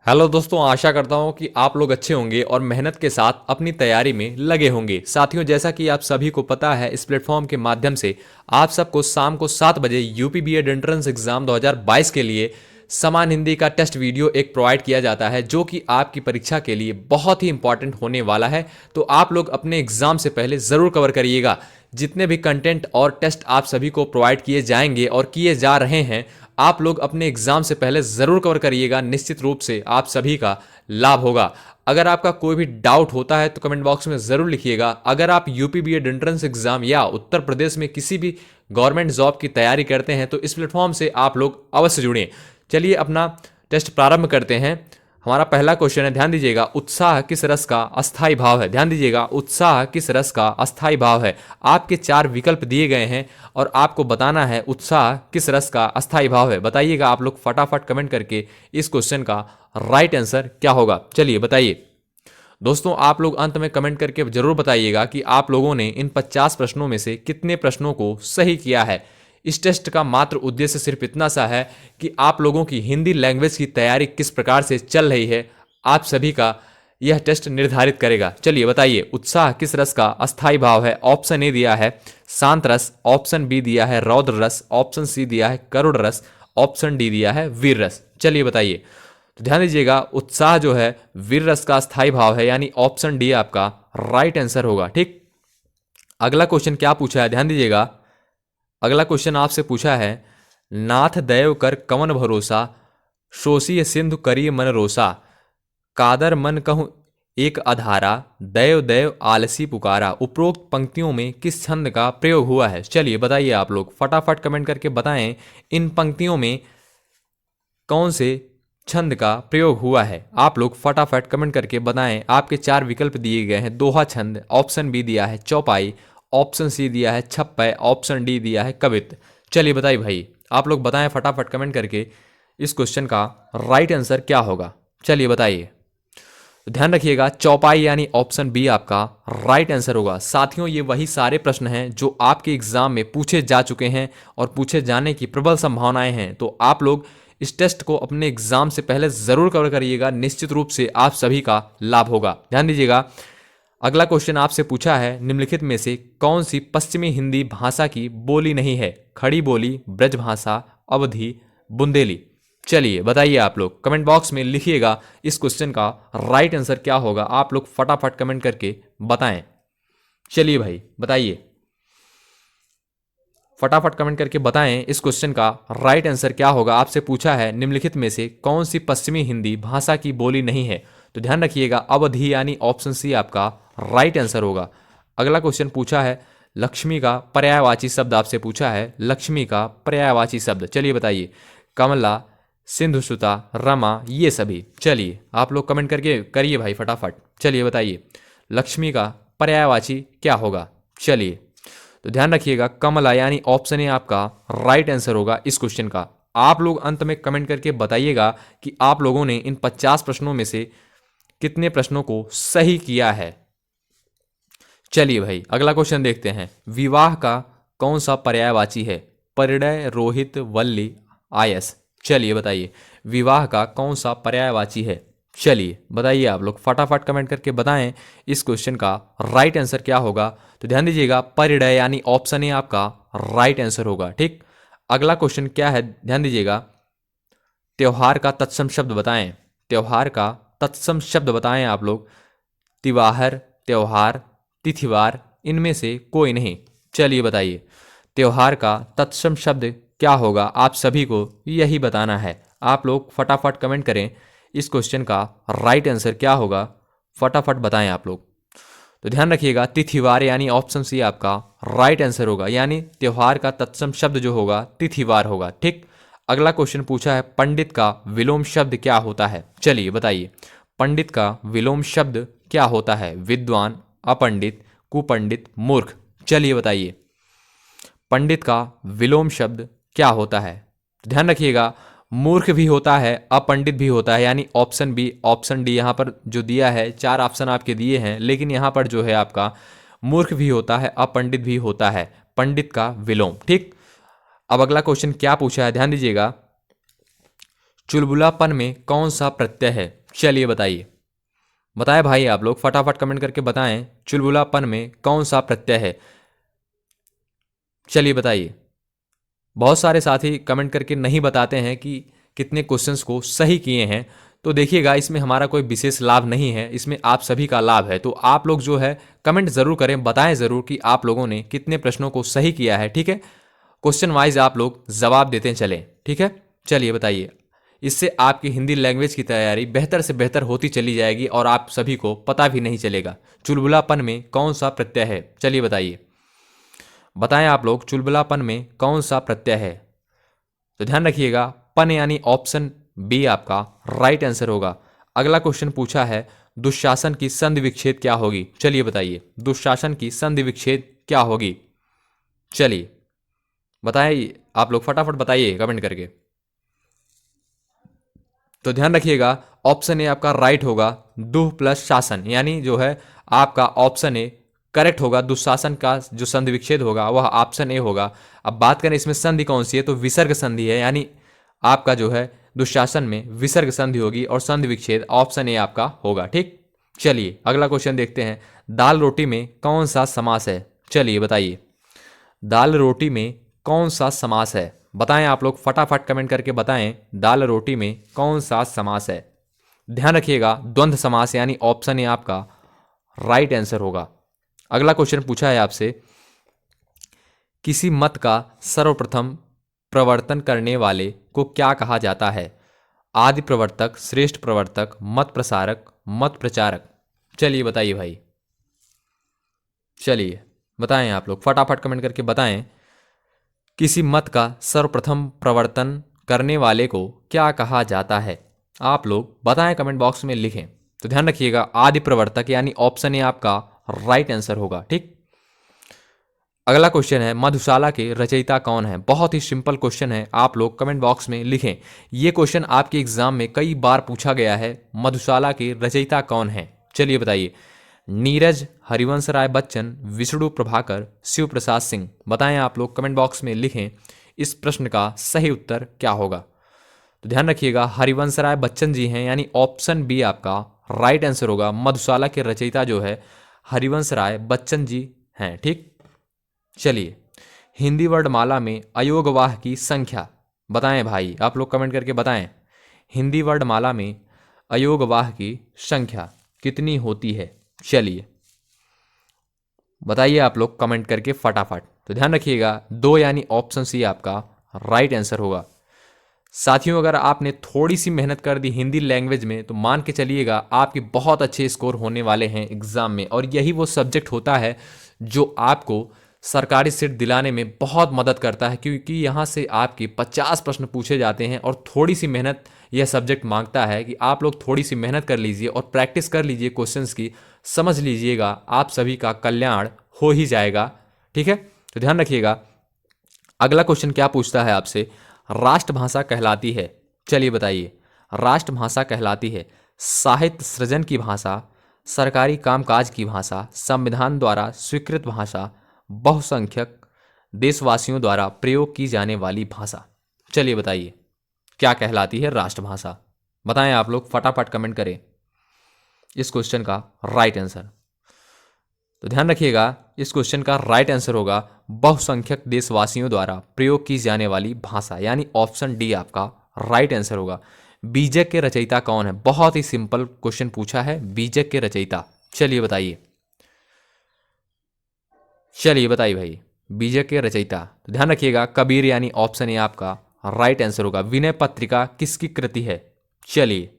Hello दोस्तों, आशा करता हूँ कि आप लोग अच्छे होंगे और मेहनत के साथ अपनी तैयारी में लगे होंगे। साथियों, जैसा कि आप सभी को पता है, इस प्लेटफॉर्म के माध्यम से आप सबको शाम को 7 बजे यूपी बीएड एंट्रेंस एग्जाम 2022 के लिए समान हिंदी का टेस्ट वीडियो एक प्रोवाइड किया जाता है, जो कि आपकी परीक्षा के लिए बहुत ही इंपॉर्टेंट होने वाला है। तो आप लोग अपने एग्जाम से पहले ज़रूर कवर करिएगा। जितने भी कंटेंट और टेस्ट आप सभी को प्रोवाइड किए जाएंगे और किए जा रहे हैं, आप लोग अपने एग्जाम से पहले ज़रूर कवर करिएगा। निश्चित रूप से आप सभी का लाभ होगा। अगर आपका कोई भी डाउट होता है तो कमेंट बॉक्स में ज़रूर लिखिएगा। अगर आप यूपी बीएड एंट्रेंस एग्जाम या उत्तर प्रदेश में किसी भी गवर्नमेंट जॉब की तैयारी करते हैं तो इस प्लेटफॉर्म से आप लोग अवश्य जुड़ें। चलिए अपना टेस्ट प्रारंभ करते हैं। हमारा पहला क्वेश्चन है, ध्यान दीजिएगा, उत्साह किस रस का अस्थाई भाव है। ध्यान दीजिएगा, उत्साह किस रस का अस्थाई भाव है। आपके 4 विकल्प दिए गए हैं और आपको बताना है उत्साह किस रस का अस्थाई भाव है। बताइएगा आप लोग फटाफट कमेंट करके इस क्वेश्चन का राइट आंसर क्या होगा। चलिए बताइए दोस्तों, आप लोग अंत में कमेंट करके जरूर बताइएगा कि आप लोगों ने इन 50 प्रश्नों में से कितने प्रश्नों को सही किया है। इस टेस्ट का मात्र उद्देश्य सिर्फ इतना सा है कि आप लोगों की हिंदी लैंग्वेज की तैयारी किस प्रकार से चल रही है, आप सभी का यह टेस्ट निर्धारित करेगा। चलिए बताइए, उत्साह किस रस का अस्थाई भाव है। ऑप्शन ए दिया है शांत रस, ऑप्शन बी दिया है रौद्र रस, ऑप्शन सी दिया है करुण रस, ऑप्शन डी दिया है वीर रस। चलिए बताइए। तो ध्यान दीजिएगा, उत्साह जो है वीर रस का स्थायी भाव है, यानी ऑप्शन डी आपका राइट आंसर होगा। ठीक, अगला क्वेश्चन क्या पूछा है, ध्यान दीजिएगा। अगला क्वेश्चन आपसे पूछा है, नाथ दैव कर कवन भरोसा, शोषी सिंधु करिय मन रोसा, कादर मन कहूँ एक अधारा, दैव दैव आलसी पुकारा। उपरोक्त पंक्तियों में किस छंद का प्रयोग हुआ है। चलिए बताइए आप लोग फटाफट कमेंट करके बताएं, इन पंक्तियों में कौन से छंद का प्रयोग हुआ है। आप लोग फटाफट कमेंट करके बताएं। आपके 4 विकल्प दिए गए हैं, दोहा छंद, ऑप्शन बी दिया है चौपाई, ऑप्शन सी दिया है छप्पय, ऑप्शन डी दिया है कवित्त। चलिए बताइए भाई, आप लोग बताएं फटाफट कमेंट करके इस क्वेश्चन का राइट आंसर क्या होगा। चलिए बताइए। तो ध्यान रखिएगा, चौपाई यानी ऑप्शन बी आपका राइट आंसर होगा। साथियों, ये वही सारे प्रश्न हैं जो आपके एग्जाम में पूछे जा चुके हैं और पूछे जाने की प्रबल संभावनाएं हैं। तो आप लोग इस टेस्ट को अपने एग्जाम से पहले जरूर कवर करिएगा। निश्चित रूप से आप सभी का लाभ होगा। ध्यान दीजिएगा, अगला क्वेश्चन आपसे पूछा है, निम्नलिखित में से कौन सी पश्चिमी हिंदी भाषा की बोली नहीं है। खड़ी बोली, ब्रजभाषा, अवधी, बुंदेली। चलिए बताइए, आप लोग कमेंट बॉक्स में लिखिएगा इस क्वेश्चन का राइट आंसर क्या होगा। आप लोग फटाफट कमेंट करके बताएं। चलिए भाई बताइए, फटाफट कमेंट करके बताएं इस क्वेश्चन का राइट आंसर क्या होगा। आपसे पूछा है, निम्नलिखित में से कौन सी पश्चिमी हिंदी भाषा की बोली नहीं है। तो ध्यान रखिएगा, अवधी यानी ऑप्शन सी आपका राइट आंसर होगा। अगला क्वेश्चन पूछा है, लक्ष्मी का पर्यायवाची शब्द आपसे पूछा है। लक्ष्मी का पर्यायवाची शब्द चलिए बताइए। कमला, सिंधुसुता, रमा, ये सभी। चलिए आप लोग कमेंट करके करिए भाई फटाफट। चलिए बताइए, लक्ष्मी का पर्यायवाची क्या होगा। चलिए, तो ध्यान रखिएगा, कमला यानी ऑप्शन ए आपका राइट आंसर होगा इस क्वेश्चन का। आप लोग अंत में कमेंट करके बताइएगा कि आप लोगों ने इन 50 प्रश्नों में से कितने प्रश्नों को सही किया है। चलिए भाई अगला क्वेश्चन देखते हैं, विवाह का कौन सा पर्यायवाची है। परिणय, रोहित, वल्ली, आयस। चलिए बताइए, विवाह का कौन सा पर्यायवाची है। चलिए बताइए, आप लोग फटाफट कमेंट करके बताएं इस क्वेश्चन का राइट आंसर क्या होगा। तो ध्यान दीजिएगा, परिणय यानी ऑप्शन ए आपका राइट आंसर होगा। ठीक, अगला क्वेश्चन क्या है, ध्यान दीजिएगा, त्योहार का तत्सम शब्द बताएं। त्योहार का तत्सम शब्द बताएं आप लोग। तिवाहर, त्योहार, तिथिवार, इनमें से कोई नहीं। चलिए बताइए, त्योहार का तत्सम शब्द क्या होगा। आप सभी को यही बताना है। आप लोग फटाफट कमेंट करें इस क्वेश्चन का राइट आंसर क्या होगा। फटाफट बताएं आप लोग। तो ध्यान रखिएगा, तिथिवार यानी ऑप्शन सी आपका राइट आंसर होगा, यानी त्योहार का तत्सम शब्द जो होगा तिथिवार होगा। ठीक, अगला क्वेश्चन पूछा है, पंडित का विलोम शब्द क्या होता है। चलिए बताइए, पंडित का विलोम शब्द क्या होता है। विद्वान, अपंडित, कुपंडित, मूर्ख। चलिए बताइए, पंडित का विलोम शब्द क्या होता है। ध्यान रखिएगा, मूर्ख भी होता है, अपंडित भी होता है, यानी ऑप्शन बी, ऑप्शन डी यहाँ पर जो दिया है, 4 ऑप्शन आपके दिए हैं, लेकिन यहाँ पर जो है आपका मूर्ख भी होता है, अपंडित भी होता है, पंडित का विलोम। ठीक, अब अगला क्वेश्चन क्या पूछा है, ध्यान दीजिएगा, चुलबुलापन में कौन सा प्रत्यय है? चलिए बताइए, बताएं भाई, आप लोग फटाफट कमेंट करके बताएं चुलबुलापन में कौन सा प्रत्यय है। चलिए बताइए। बहुत सारे साथी कमेंट करके नहीं बताते हैं कि कितने क्वेश्चंस को सही किए हैं। तो देखिएगा, इसमें हमारा कोई विशेष लाभ नहीं है, इसमें आप सभी का लाभ है। तो आप लोग जो है कमेंट जरूर करें, बताएं जरूर कि आप लोगों ने कितने प्रश्नों को सही किया है। ठीक है, क्वेश्चन वाइज आप लोग जवाब देते चलें। ठीक है, चलिए बताइए। इससे आपकी हिंदी लैंग्वेज की तैयारी बेहतर से बेहतर होती चली जाएगी और आप सभी को पता भी नहीं चलेगा चुलबुलापन में कौन सा प्रत्यय है। चलिए बताइए, बताएं आप लोग चुलबुलापन में कौन सा प्रत्यय है। तो ध्यान रखिएगा, पन यानी ऑप्शन बी आपका राइट आंसर होगा। अगला क्वेश्चन पूछा है, दुशासन की संधि विच्छेद क्या होगी? चलिए बताइए, दुशासन की संधि विच्छेद क्या होगी? चलिए बताइए, आप लोग फटाफट बताइए कमेंट करके। तो ध्यान रखिएगा, ऑप्शन ए आपका राइट होगा, दुह प्लस शासन, यानी जो है आपका ऑप्शन ए करेक्ट होगा। दुशासन का जो संधि विच्छेद होगा वह ऑप्शन ए होगा। अब बात करें इसमें संधि कौन सी है, तो विसर्ग संधि है, यानी आपका जो है दुशासन में विसर्ग संधि होगी और संधि विच्छेद ऑप्शन ए आपका होगा। ठीक, चलिए अगला क्वेश्चन देखते हैं, दाल रोटी में कौन सा समास है? चलिए बताइए, दाल रोटी में कौन सा समास है? बताएं आप लोग फटाफट कमेंट करके बताएं, दाल रोटी में कौन सा समास है। ध्यान रखिएगा, द्वंद्व समास, यानी ऑप्शन ए आपका राइट आंसर होगा। अगला क्वेश्चन पूछा है आपसे, किसी मत का सर्वप्रथम प्रवर्तन करने वाले को क्या कहा जाता है? आदि प्रवर्तक, श्रेष्ठ प्रवर्तक, मत प्रसारक, मत प्रचारक। चलिए बताइए भाई, चलिए बताएं आप लोग फटाफट कमेंट करके बताएं, किसी मत का सर्वप्रथम प्रवर्तन करने वाले को क्या कहा जाता है? आप लोग बताएं, कमेंट बॉक्स में लिखें। तो ध्यान रखिएगा, आदि प्रवर्तक यानी ऑप्शन ए आपका राइट आंसर होगा। ठीक, अगला क्वेश्चन है, मधुशाला के रचयिता कौन है? बहुत ही सिंपल क्वेश्चन है, आप लोग कमेंट बॉक्स में लिखें। यह क्वेश्चन आपके एग्जाम में कई बार पूछा गया है, मधुशाला के रचयिता कौन है? चलिए बताइए, नीरज, हरिवंश राय बच्चन, विष्णु प्रभाकर, शिव प्रसाद सिंह। बताएं आप लोग कमेंट बॉक्स में लिखें, इस प्रश्न का सही उत्तर क्या होगा। तो ध्यान रखिएगा, हरिवंश राय बच्चन जी हैं, यानी ऑप्शन बी आपका राइट आंसर होगा। मधुशाला के रचयिता जो है हरिवंश राय बच्चन जी हैं। ठीक, चलिए हिंदी वर्णमाला में अयोगवाह की संख्या बताएं भाई, आप लोग कमेंट करके बताएं, हिंदी वर्णमाला में अयोगवाह की संख्या कितनी होती है? चलिए बताइए आप लोग कमेंट करके फटाफट। तो ध्यान रखिएगा, दो यानी ऑप्शन सी आपका राइट आंसर होगा। साथियों, अगर आपने थोड़ी सी मेहनत कर दी हिंदी लैंग्वेज में तो मान के चलिएगा आपके बहुत अच्छे स्कोर होने वाले हैं एग्जाम में। और यही वो सब्जेक्ट होता है जो आपको सरकारी सीट दिलाने में बहुत मदद करता है, क्योंकि यहाँ से आपके 50 प्रश्न पूछे जाते हैं। और थोड़ी सी मेहनत यह सब्जेक्ट मांगता है कि आप लोग थोड़ी सी मेहनत कर लीजिए और प्रैक्टिस कर लीजिए क्वेश्चंस की, समझ लीजिएगा, आप सभी का कल्याण हो ही जाएगा। ठीक है, तो ध्यान रखिएगा। अगला क्वेश्चन क्या पूछता है आपसे, राष्ट्रभाषा कहलाती है? चलिए बताइए, राष्ट्रभाषा कहलाती है साहित्य सृजन की भाषा, सरकारी कामकाज की भाषा, संविधान द्वारा स्वीकृत भाषा, बहुसंख्यक देशवासियों द्वारा प्रयोग की जाने वाली भाषा। चलिए बताइए, क्या कहलाती है राष्ट्रभाषा? बताएं आप लोग फटाफट कमेंट करें इस क्वेश्चन का राइट आंसर। तो ध्यान रखिएगा, इस क्वेश्चन का राइट आंसर होगा बहुसंख्यक देशवासियों द्वारा प्रयोग की जाने वाली भाषा, यानी ऑप्शन डी आपका राइट आंसर होगा। बीजक के रचयिता कौन है? बहुत ही सिंपल क्वेश्चन पूछा है, बीजक के रचयिता। चलिए बताइए, चलिए बताइए भाई, बीजक के रचयिता। तो ध्यान रखिएगा, कबीर, यानी ऑप्शन ए आपका राइट आंसर होगा। विनय पत्रिका किसकी कृति है? चलिए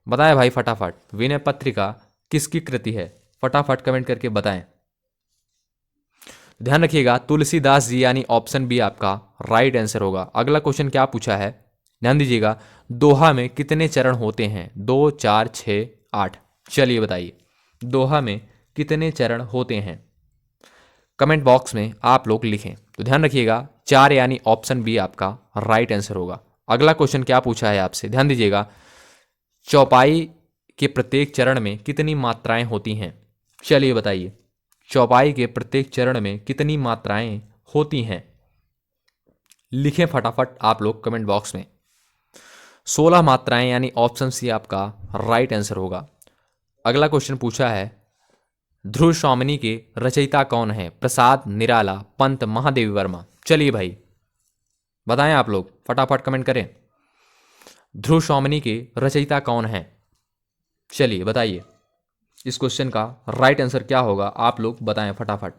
बताएं भाई फटाफट, विनय पत्रिका किसकी कृति है? फटाफट कमेंट करके बताएं। ध्यान रखिएगा, तुलसीदास जी, यानी ऑप्शन बी आपका राइट आंसर होगा। अगला क्वेश्चन क्या पूछा है, ध्यान दीजिएगा, दोहा में कितने चरण होते हैं? 2, 4, 6, 8। चलिए बताइए, दोहा में कितने चरण होते हैं? कमेंट बॉक्स में आप लोग लिखें। तो ध्यान रखिएगा, 4 यानी ऑप्शन बी आपका राइट आंसर होगा। अगला क्वेश्चन क्या पूछा है आपसे, ध्यान दीजिएगा, चौपाई के प्रत्येक चरण में कितनी मात्राएं होती हैं? चलिए बताइए, चौपाई के प्रत्येक चरण में कितनी मात्राएं होती हैं? लिखें फटाफट आप लोग कमेंट बॉक्स में। 16 मात्राएं यानी ऑप्शन सी आपका राइट आंसर होगा। अगला क्वेश्चन पूछा है, ध्रुव शौमनी के रचयिता कौन है? प्रसाद, निराला, पंत, महादेवी वर्मा। चलिए भाई बताएं, आप लोग फटाफट कमेंट करें। ध्रुव शौमनी के रचयिता कौन है? चलिए बताइए, इस क्वेश्चन का राइट आंसर क्या होगा, आप लोग बताएं फटाफट।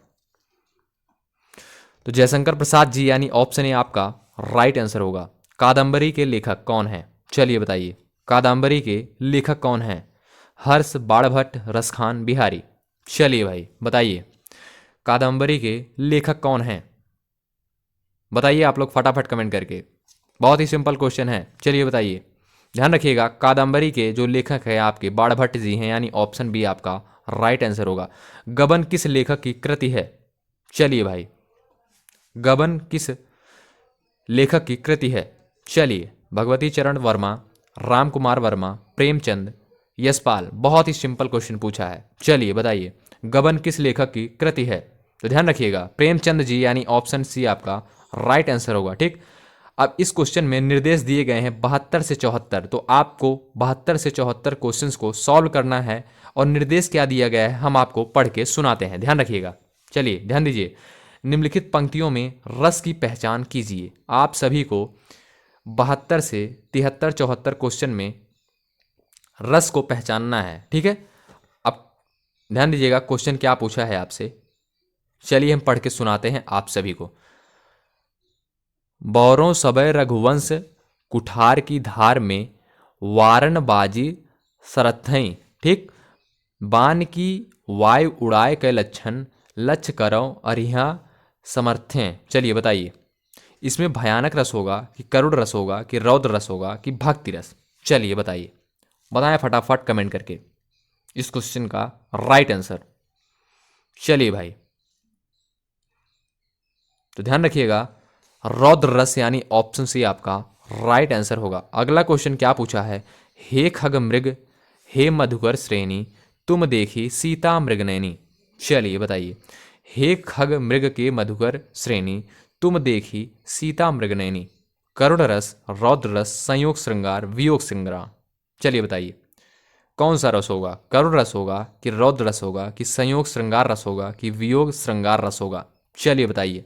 तो जयशंकर प्रसाद जी यानी ऑप्शन ए आपका राइट आंसर होगा। कादंबरी के लेखक कौन है? चलिए बताइए, कादंबरी के लेखक कौन है? हर्ष, बाणभट्ट, रसखान, बिहारी। चलिए भाई बताइए, कादंबरी के लेखक कौन हैं? बताइए आप लोग फटाफट कमेंट करके। बहुत ही सिंपल क्वेश्चन है, चलिए बताइए। ध्यान रखिएगा, कादंबरी के जो लेखक है आपके बाणभट्ट जी हैं, यानी ऑप्शन बी आपका राइट आंसर होगा। गबन किस लेखक की कृति है? चलिए भाई, गबन किस लेखक की कृति है? चलिए, भगवती चरण वर्मा, राम कुमार वर्मा, प्रेमचंद, यशपाल। बहुत ही सिंपल क्वेश्चन पूछा है, चलिए बताइए, गबन किस लेखक की कृति है? तो ध्यान रखिएगा, प्रेमचंद जी यानी ऑप्शन सी आपका राइट आंसर होगा। ठीक, अब इस क्वेश्चन में निर्देश दिए गए हैं 72 से 74, तो आपको 72 से 74 क्वेश्चंस को सॉल्व करना है। और निर्देश क्या दिया गया है हम आपको पढ़ के सुनाते हैं, ध्यान रखिएगा। चलिए ध्यान दीजिए, निम्नलिखित पंक्तियों में रस की पहचान कीजिए। आप सभी को 72 से 73 74 क्वेश्चन में रस को पहचानना है, ठीक है। अब ध्यान दीजिएगा, क्वेश्चन क्या पूछा है आपसे, चलिए हम पढ़ के सुनाते हैं आप सभी को। बौरों सबय रघुवंश कुठार की धार में, वारण बाजी सरथई। ठीक, बान की वायु उड़ाए के लक्षण, लक्ष्य करो अरिहा समर्थें। चलिए बताइए, इसमें भयानक रस होगा कि करुण रस होगा कि रौद्र रस होगा कि भक्ति रस? चलिए बताइए, बताएं फटाफट कमेंट करके इस क्वेश्चन का राइट आंसर। चलिए भाई, तो ध्यान रखिएगा, रौद्र रस यानी ऑप्शन सी आपका राइट आंसर होगा। अगला क्वेश्चन क्या पूछा है, हे खग मृग हे मधुकर श्रेणी, तुम देखी सीता मृगनयनी। चलिए बताइए, हे खग मृग के मधुकर श्रेणी, तुम देखी सीता मृगनयनी। करुण रस, रौद्र रस, संयोग श्रृंगार, वियोग श्रृंगार। चलिए बताइए, कौन सा रस होगा? करुण रस होगा कि रौद्र रस होगा कि संयोग श्रृंगार रस होगा कि वियोग श्रृंगार रस होगा? चलिए बताइए,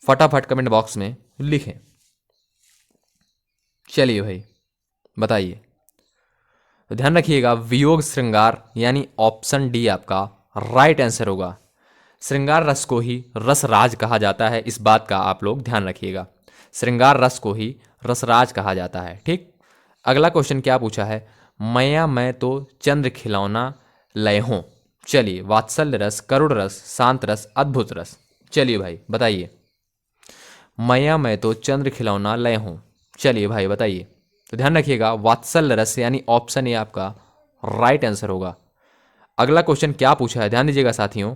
फटाफट कमेंट बॉक्स में लिखें। चलिए भाई बताइए, तो ध्यान रखिएगा, वियोग श्रृंगार यानी ऑप्शन डी आपका राइट आंसर होगा। श्रृंगार रस को ही रसराज कहा जाता है, इस बात का आप लोग ध्यान रखिएगा। श्रृंगार रस को ही रसराज कहा जाता है। ठीक, अगला क्वेश्चन क्या पूछा है, मैया मैं तो चंद्र खिलौना लय हूं। चलिए, वात्सल्य रस, करुण रस, शांत रस, अद्भुत रस। चलिए भाई बताइए, मैया मैं तो चंद्र खिलौना लय हूं। चलिए भाई बताइए, तो ध्यान रखिएगा, वात्सल्य रस यानी ऑप्शन ए आपका राइट आंसर होगा। अगला क्वेश्चन क्या पूछा है, ध्यान दीजिएगा साथियों।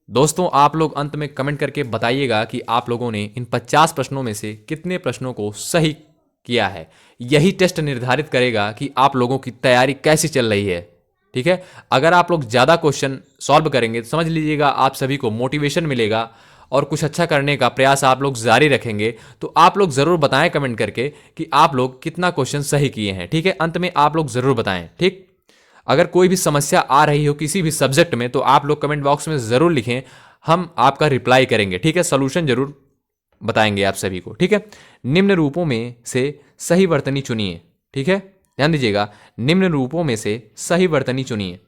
दोस्तों, आप लोग अंत में कमेंट करके बताइएगा कि आप लोगों ने इन 50 प्रश्नों में से कितने प्रश्नों को सही किया है। यही टेस्ट निर्धारित करेगा कि आप लोगों की तैयारी कैसी चल रही है। ठीक है, अगर आप लोग ज़्यादा क्वेश्चन सॉल्व करेंगे तो समझ लीजिएगा आप सभी को मोटिवेशन मिलेगा और कुछ अच्छा करने का प्रयास आप लोग जारी रखेंगे। तो आप लोग ज़रूर बताएं कमेंट करके कि आप लोग कितना क्वेश्चन सही किए हैं। ठीक है, अंत में आप लोग ज़रूर बताएं। ठीक, अगर कोई भी समस्या आ रही हो किसी भी सब्जेक्ट में तो आप लोग कमेंट बॉक्स में ज़रूर लिखें, हम आपका रिप्लाई करेंगे। ठीक है, सोल्यूशन जरूर बताएंगे आप सभी को। ठीक है, निम्न रूपों में से सही वर्तनी चुनिए। ठीक है, ध्यान दीजिएगा, निम्न रूपों में से सही वर्तनी चुनिए।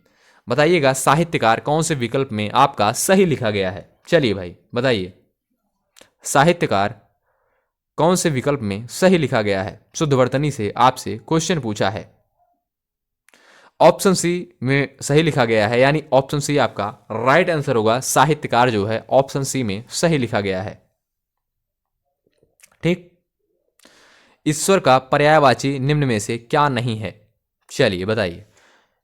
बताइएगा, साहित्यकार कौन से विकल्प में आपका सही लिखा गया है? चलिए भाई बताइए, साहित्यकार कौन से विकल्प में सही लिखा गया है? शुद्ध वर्तनी से आपसे क्वेश्चन पूछा है। ऑप्शन सी में सही लिखा गया है, यानी ऑप्शन सी आपका राइट आंसर होगा। साहित्यकार जो है ऑप्शन सी में सही लिखा गया है। ठीक, ईश्वर का पर्यायवाची निम्न में से क्या नहीं है? चलिए बताइए,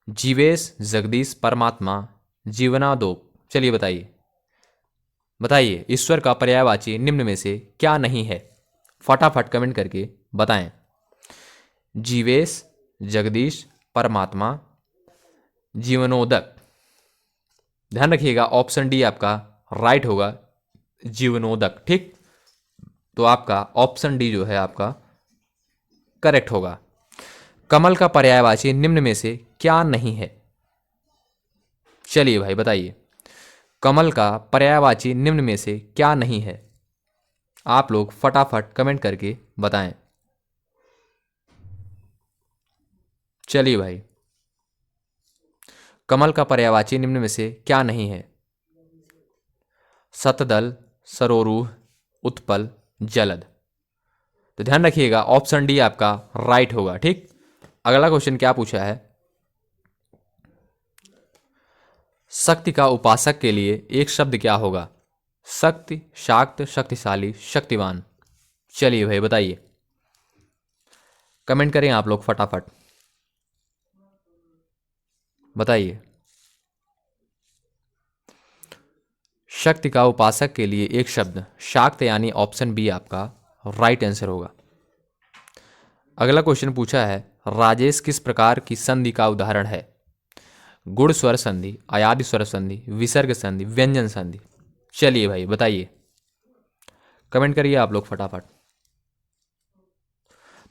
जीवेश, जगदीश, परमात्मा, जीवनादोप। चलिए बताइए, बताइए ईश्वर का पर्यायवाची निम्न में से क्या नहीं है? फटाफट कमेंट करके बताएं। जीवेश, जगदीश, परमात्मा, जीवनोदक। ध्यान रखिएगा, ऑप्शन डी आपका राइट होगा, जीवनोदक। ठीक, तो आपका ऑप्शन डी जो है आपका करेक्ट होगा। कमल का पर्यायवाची निम्न में से क्या नहीं है? चलिए भाई बताइए, कमल का पर्यायवाची निम्न में से क्या नहीं है? आप लोग फटाफट कमेंट करके बताएं। चलिए भाई, कमल का पर्यायवाची निम्न में से क्या नहीं है? शतदल, सरोरूह, उत्पल, जलद। तो ध्यान रखिएगा, ऑप्शन डी आपका राइट होगा। ठीक, अगला क्वेश्चन क्या पूछा है? शक्ति का उपासक के लिए एक शब्द क्या होगा? शक्ति, शाक्त, शक्तिशाली, शक्तिवान। चलिए भाई बताइए, कमेंट करें आप लोग फटाफट, बताइए। शक्ति का उपासक के लिए एक शब्द शाक्त, यानी ऑप्शन बी आपका राइट आंसर होगा। अगला क्वेश्चन पूछा है, राजेश किस प्रकार की संधि का उदाहरण है? गुण स्वर संधि, अयादि स्वर संधि, विसर्ग संधि, व्यंजन संधि। चलिए भाई बताइए, कमेंट करिए आप लोग फटाफट।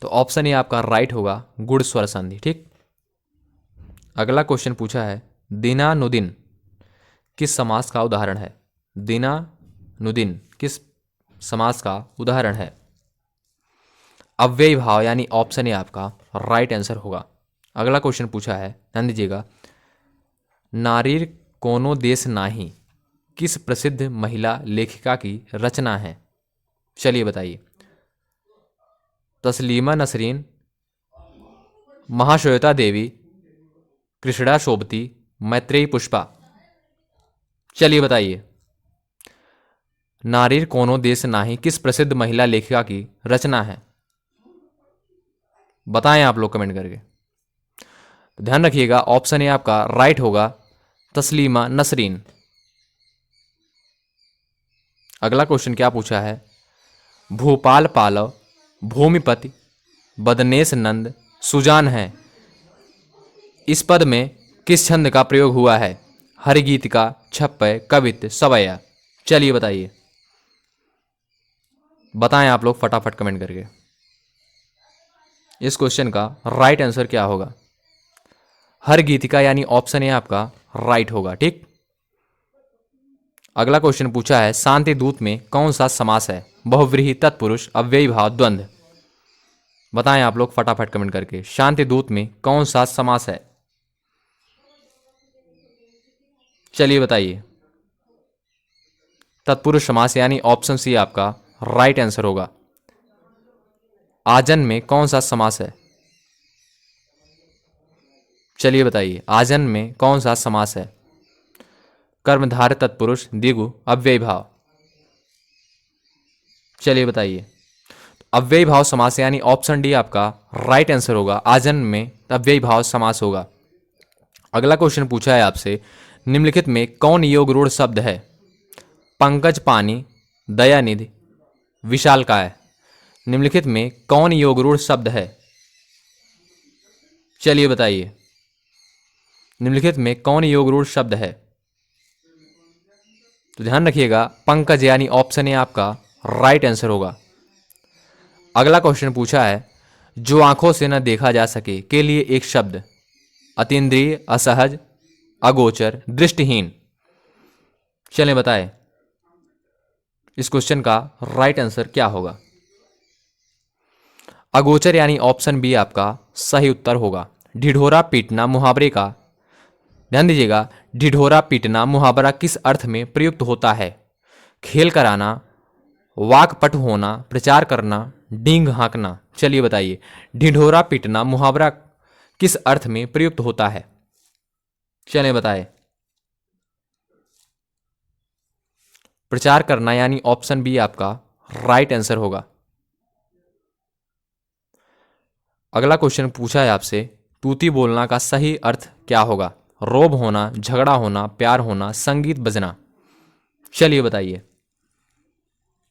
तो ऑप्शन ए आपका राइट होगा, गुण स्वर संधि। ठीक, अगला क्वेश्चन पूछा है, दिनानुदिन किस समास का उदाहरण है? दिनानुदिन किस समास का उदाहरण है? अव्ययी भाव, यानी ऑप्शन ए आपका राइट आंसर होगा। अगला क्वेश्चन पूछा है, ध्यान दीजिएगा, नारीर कोनो देश नाही किस प्रसिद्ध महिला लेखिका की रचना है? चलिए बताइए। तस्लीमा नसरीन, महाश्वेता देवी, कृष्णा शोभती, मैत्रेयी पुष्पा। चलिए बताइए, नारीर कोनो देश नाही किस प्रसिद्ध महिला लेखिका की रचना है? बताएं आप लोग कमेंट करके। तो ध्यान रखिएगा, ऑप्शन ए आपका राइट होगा, तस्लीमा नसरीन। अगला क्वेश्चन क्या पूछा है, भूपाल पालव, भूमिपति, बदनेश नंद, सुजान है, इस पद में किस छंद का प्रयोग हुआ है? हरिगीतिका, छप्पय, कवित्त, सवैया। चलिए बताइए, बताएं आप लोग फटाफट कमेंट करके, इस क्वेश्चन का राइट आंसर क्या होगा? हरगीतिका, यानी ऑप्शन ए आपका राइट होगा। ठीक, अगला क्वेश्चन पूछा है, शांति दूत में कौन सा समास है? बहुव्रीहि, तत्पुरुष, अव्ययी भाव, द्वंद्व। बताएं आप लोग फटाफट कमेंट करके, शांति दूत में कौन सा समास है? चलिए बताइए, तत्पुरुष समास, यानी ऑप्शन सी आपका राइट आंसर होगा। आजन में कौन सा समास है? चलिए बताइए, आजन में कौन सा समास है? कर्मधारय तत्पुरुष, द्विगु, अव्ययी भाव। चलिए बताइए, अव्ययी भाव समास, यानी ऑप्शन डी आपका राइट आंसर होगा। आजन में अव्ययी भाव समास होगा। अगला क्वेश्चन पूछा है आपसे, निम्नलिखित में कौन योग रूढ़ शब्द है? पंकज पानी, दयानिधि, विशालकाय। निम्नलिखित में कौन योग रूढ़ शब्द है? चलिए बताइए, निम्नलिखित में कौन योग रूढ़ शब्द है? तो ध्यान रखिएगा, पंकज, यानी ऑप्शन ए आपका राइट आंसर होगा। अगला क्वेश्चन पूछा है, जो आंखों से न देखा जा सके के लिए एक शब्द? अतीन्द्रिय, असहज, अगोचर, दृष्टिहीन। चलें बताएं, इस क्वेश्चन का राइट आंसर क्या होगा? अगोचर, यानी ऑप्शन बी आपका सही उत्तर होगा। ढिढोरा पीटना मुहावरे का, ध्यान दीजिएगा, ढिढोरा पीटना मुहावरा किस अर्थ में प्रयुक्त होता है? खेल कराना, वाकपटु होना, प्रचार करना, डींग हाँकना। चलिए बताइए, ढिढोरा पीटना मुहावरा किस अर्थ में प्रयुक्त होता है? चलें बताएं, प्रचार करना, यानी ऑप्शन बी आपका राइट आंसर होगा। अगला क्वेश्चन पूछा है आपसे, तूती बोलना का सही अर्थ क्या होगा? रोब होना, झगड़ा होना, प्यार होना, संगीत बजना। चलिए बताइए,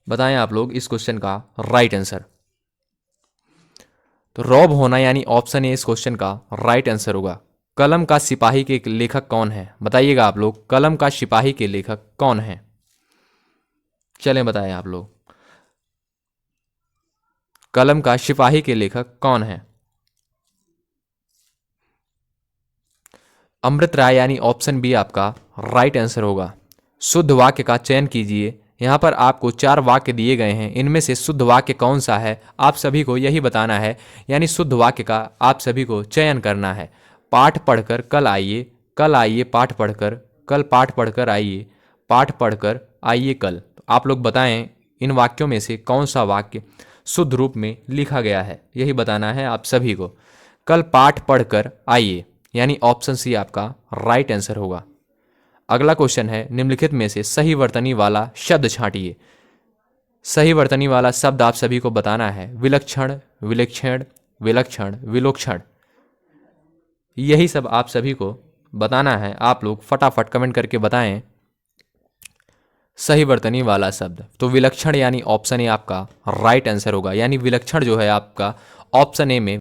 बताएं आप लोग इस क्वेश्चन का राइट आंसर। तो रौब होना, यानी ऑप्शन ए इस क्वेश्चन का राइट आंसर होगा। कलम का सिपाही के लेखक कौन है? बताइएगा आप लोग, कलम का सिपाही के लेखक कौन है? चलें बताएं आप लोग, कलम का सिपाही के लेखक कौन है? अमृत राय यानी ऑप्शन बी आपका राइट आंसर होगा। शुद्ध वाक्य का चयन कीजिए। यहाँ पर आपको 4 वाक्य दिए गए हैं, इनमें से शुद्ध वाक्य कौन सा है आप सभी को यही बताना है, यानी शुद्ध वाक्य का आप सभी को चयन करना है। पाठ पढ़कर कल आइए पाठ पढ़कर, कल पाठ पढ़कर आइए, पाठ पढ़कर आइए कल। तो आप लोग बताएं इन वाक्यों में से कौन सा वाक्य शुद्ध रूप में लिखा गया है, यही बताना है आप सभी को। कल पाठ पढ़कर आइए यानी ऑप्शन सी आपका राइट आंसर होगा। अगला क्वेश्चन है, निम्नलिखित में से सही वर्तनी वाला शब्द छांटिए। सही वर्तनी वाला शब्द आप सभी को बताना है। विलक्षण, विलक्षण, विलक्षण, विलोक्षण, यही सब आप सभी को बताना है। आप लोग फटाफट कमेंट करके बताएं सही वर्तनी वाला शब्द। तो विलक्षण यानी ऑप्शन ए आपका राइट आंसर होगा, यानी विलक्षण जो है आपका ऑप्शन ए में